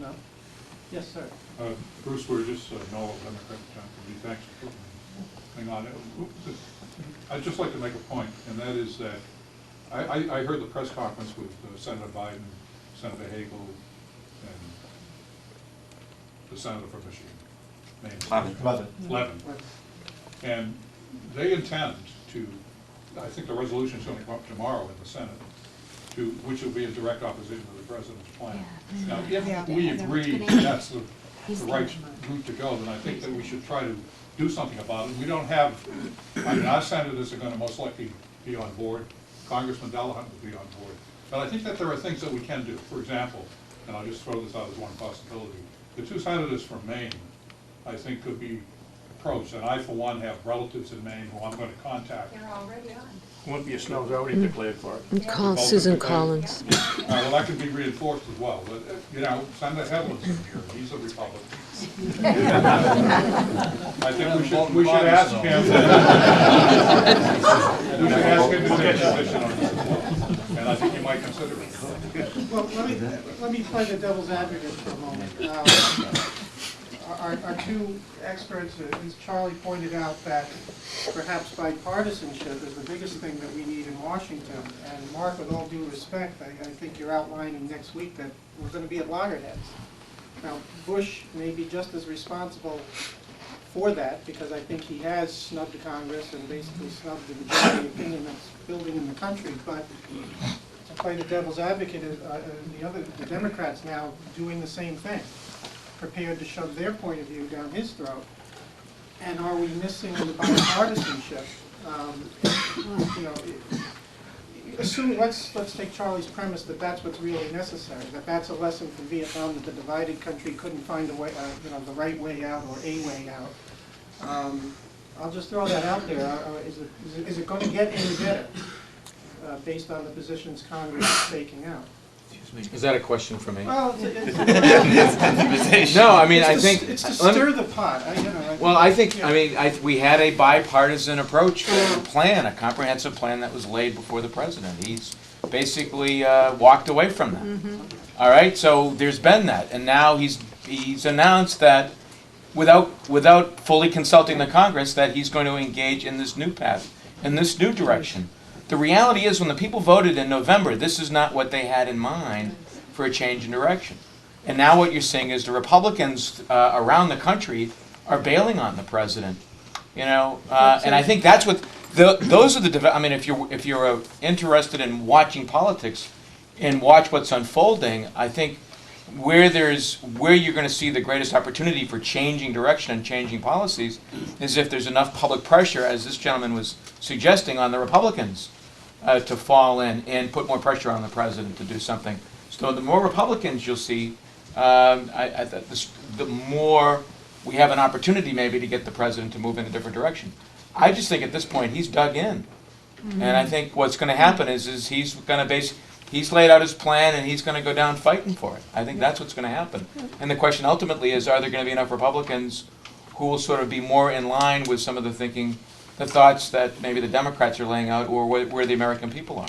No? Yes, sir. Bruce, we're just Noel, Democrat, John Kennedy. Thanks for putting on it. I'd just like to make a point, and that is that I heard the press conference with Senator Biden, Senator Hagel, and the senator from Michigan, Levin. And they intend to, I think the resolution is going to come up tomorrow in the Senate, which will be in direct opposition to the president's plan. Now, if we agree that's the right route to go, then I think that we should try to do something about it. We don't have, I mean, our senators are going to most likely be on board. Congressman Delahunt will be on board. But I think that there are things that we can do. For example, and I'll just throw this out as one possibility, the two senators from Maine, I think, could be approached. And I, for one, have relatives in Maine who I'm going to contact. They're already on. Olympia Snow's already declared for it. Call Susan Collins. Well, that can be reinforced as well. But, you know, Senator Hedlund's in here. He's a Republican. I think we should ask him. We should ask him to take a position on this as well. And I think he might consider it. Well, let me play the devil's advocate for a moment. Our two experts, as Charlie pointed out, that perhaps bipartisanship is the biggest thing that we need in Washington. And Mark, with all due respect, I think you're outlining next week that we're going to be at loggerheads. Now, Bush may be just as responsible for that, because I think he has snubbed the Congress and basically snubbed the majority opinion that's building in the country. But to play the devil's advocate, the Democrats now doing the same thing, prepared to shove their point of view down his throat. And are we missing the bipartisanship? You know, assume, let's take Charlie's premise that that's what's really necessary, that that's a lesson from Vietnam, that the divided country couldn't find a way, you know, the right way out or a way out. I'll just throw that out there. Is it going to get any better based on the positions Congress is taking out? Is that a question for me? Well, No, I mean, I think it's to stir the pot. Well, I think, I mean, we had a bipartisan approach plan, a comprehensive plan that was laid before the president. He's basically walked away from that. All right, so there's been that, and now he's announced that without fully consulting the Congress, that he's going to engage in this new path, in this new direction. The reality is, when the people voted in November, this is not what they had in mind for a change in direction. And now what you're seeing is the Republicans around the country are bailing on the president. You know, and I think that's what those are the. I mean, if you're interested in watching politics and watch what's unfolding, I think where you're going to see the greatest opportunity for changing direction and changing policies is if there's enough public pressure, as this gentleman was suggesting, on the Republicans to fall in and put more pressure on the president to do something. So the more Republicans you'll see, the more we have an opportunity maybe to get the president to move in a different direction. I just think at this point he's dug in. And I think what's going to happen is he's going to he's laid out his plan and he's going to go down fighting for it. I think that's what's going to happen. And the question ultimately is, are there going to be enough Republicans who will sort of be more in line with some of the thinking, the thoughts that maybe the Democrats are laying out, or where the American people are?